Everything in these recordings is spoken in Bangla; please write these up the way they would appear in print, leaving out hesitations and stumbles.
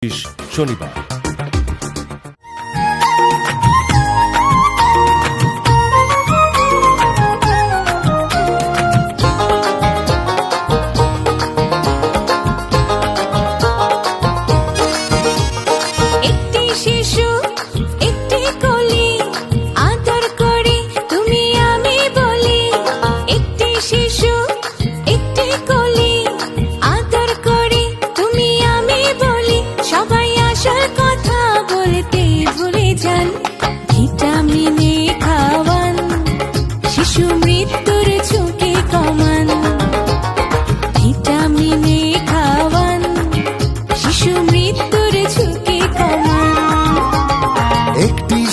শনিবার।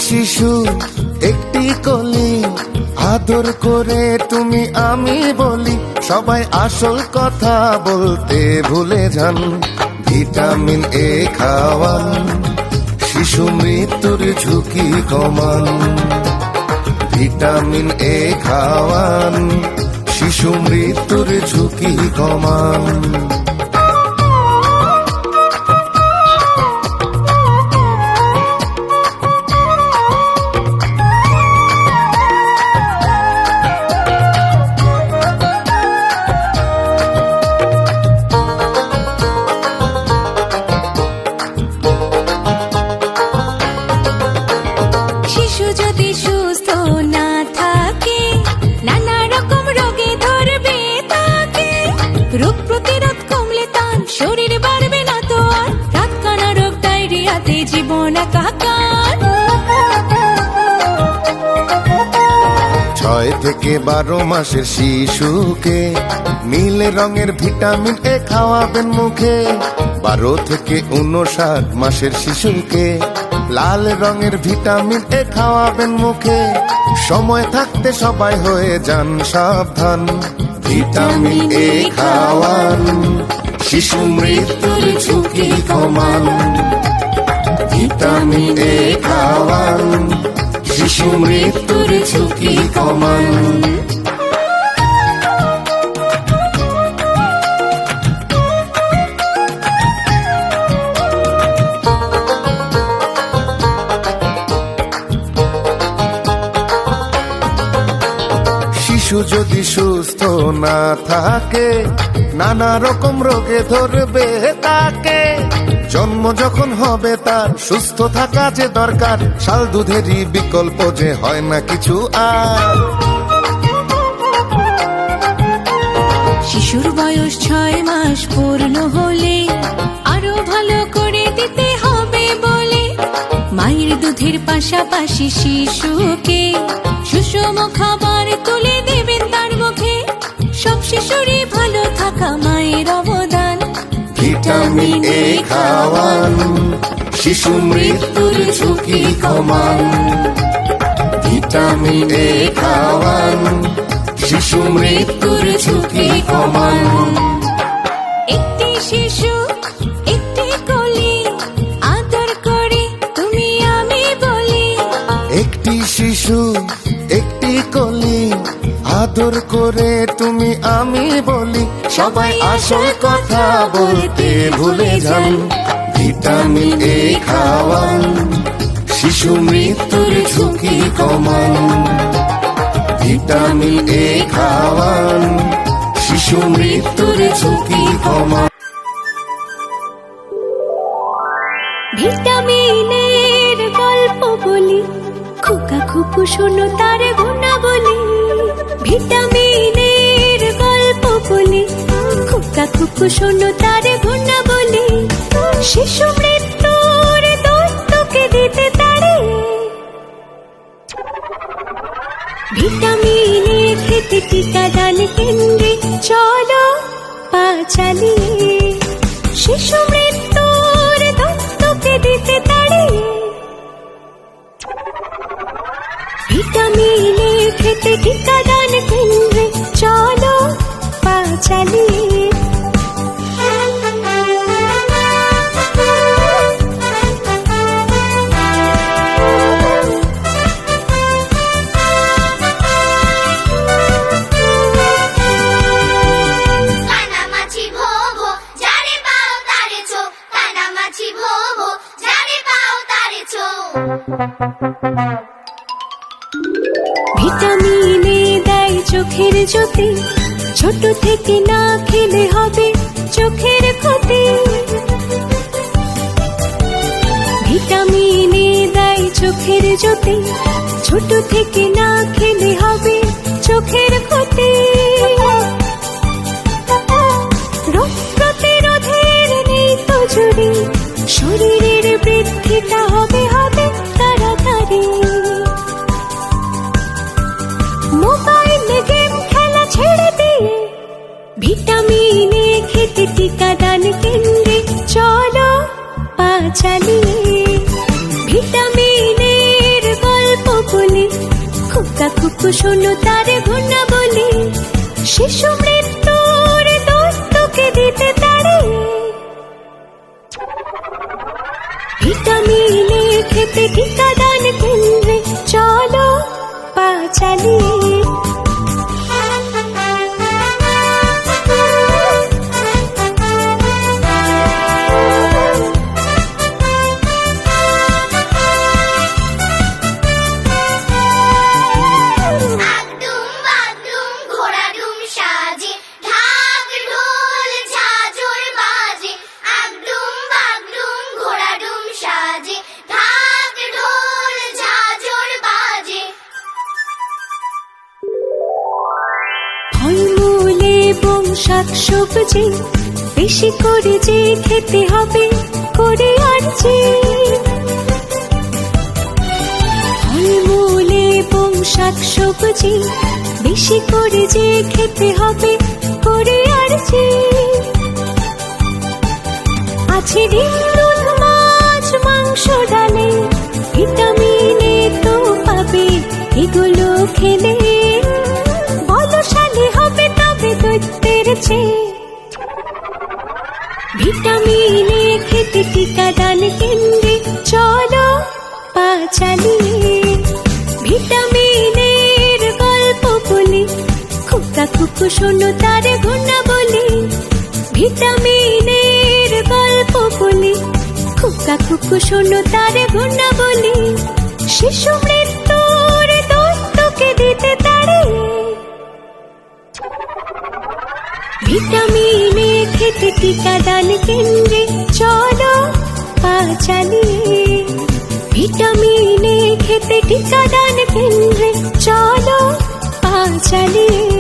শিশু একটি কলি, আদর করে তুমি আমি বলি, সবাই আসল কথা বলতে ভুলে যান। ভিটামিন এ খাওয়ান, শিশু মৃত্যুর ঝুঁকি কমান। ভিটামিন এ খাওয়ান, শিশু মৃত্যুর ঝুঁকি কমান। রোগ প্রতিরোধ কমলে তার শরীর বাড়বে না তো আর, রাত কানা রোগ ডায়রিয়াতে জীবন একাকার। 6 থেকে 12 মাসের শিশুকে নীল রঙের ভিটামিন এ খাওয়াবেন মুখে। 12 থেকে 59 মাসের শিশুকে লাল রঙের ভিটামিন এ খাওয়াবেন মুখে। সময় থাকতে সবাই হয়ে যান সাবধান। ভিটামিন এ খাওয়ান, শিশু মৃত্যুর ঝুঁকি কমান। ভিটামিন এ খাওয়ান, শিশু মৃত্যুর ঝুঁকি কমান। শিশু যদি সুস্থ না থাকে, নানা রকম রোগে ধরবে তাকে। জন্ম যখন হবে তার সুস্থ থাকা যে দরকার, শাল দুধেরই বিকল্প যে হয় না কিছু আর। শিশুর বয়স 6 মাস পূর্ণ হলে আরো ভালো করে দিতে হবে বলে, মায়ের দুধের পাশাপাশি শিশুকে সুষম খাবার তুলে দেবেন তার মুখে। সব শিশুরই ভালো থাকা মায়ের অবদান। ভিটামিন এ খাওয়ান, শিশু মৃত্যুর ঝুঁকি কমান। ভিটামিন এ খাওয়ান, শিশু মৃত্যুর ঝুঁকি কমান। একটি শিশু একটি কলি, আদর করে তুমি আমি বলি। একটি শিশু একটি কলি, আদর করে তুমি আমি বলি, সবাই আসল কথা বলতে ভুলে যান। ভিটামিন এ খাওয়ান, শিশু মৃত্যুর ঝুঁকি কমান। ভিটামিন এ খাওয়ান, শিশু মৃত্যুর ঝুঁকি কমান। ভিটামিনের গল্প বলি, খোকা খুপু শোনো তার গুণাবলী। ভিটামিনের গল্প বলি, খোকা খুপু শোনো তার গুণাবলী। শিশু মৃত্যুর দত্তকে দিতে তারে, ভিটামিনে খেতে টিকাদান কেন্দ্রে চলো পা চালিয়ে। শিশু মৃত্যুর দত্তকে দিতে তারে, ভিটামিনে খেতে টিকাদান কেন্দ্রে চলো পা চালিয়ে। কানামাছি ভোগ ভিটামিনে দেয় চোখের জ্যোতি, ছোট থেকে না খেলে হবে চোখের ক্ষতি। ভিটামিনে দেয় চোখের জ্যোতি, ছোট থেকে না খেলে হবে চোখের ক্ষতি। রোগ প্রতিরোধের নেই তো জুড়ি, শরীরের বৃদ্ধিটা হবে তাড়াতাড়ি। মোবাইলে গেম খেলা ছেড়ে দিয়ে ভিটামিনে খেতে টিকাদান কেন্দ্রে চলো পা চালিয়ে। ভিটামিনের গল্প বলি, খুকা খুকু শোনো তার ঘটনা বলি, শিশু মৃত্যুর দস্তকে দিতে তাড়ে। ভিটামিনে খেতে টিকাদান কেন্দ্রে চলো পা চালিয়ে। আগডুম বাগডুম ঘোড়াডুম সাজে, ঢাক ঢোল ঝাঁঝর বাজে। আগডুম বাগডুম ঘোড়াডুম সাজে, ঢাক ঢোল ঝাঁঝর বাজে। ফলমূল এবং শাকসবজি বেশি করে যে খেতে হবে করে আর যে। ফলমূল এবং শাকসবজি বেশি করে যে খেতে হবে করে আর যে। আছে ডিম দুধ মাছ মাংস ডালে, ভিটামিনে তো পাবে এগুলো খেলে। বলশালী হবে তবে দৈত্যের চেয়ে। ভিটামিনে খেতে টিকাদান কেন্দ্রে চলো পা চালিয়ে। ভিটামিনের গল্প বলি, খুকা খুকু শোনো তার ঘটনা বলি। ভিটামিনের গল্প বলি, খুকা খুকু শোনো তার ঘটনা বলি, শিশু মৃত্যুর দস্তকে দিতে তাড়ে। ভিটামিনে খেতে টিকাদান কেন্দ্রে চলো পা চালিয়ে। ভিটামিনে খেতে টিকাদান কেন্দ্রে চলো পা চালিয়ে।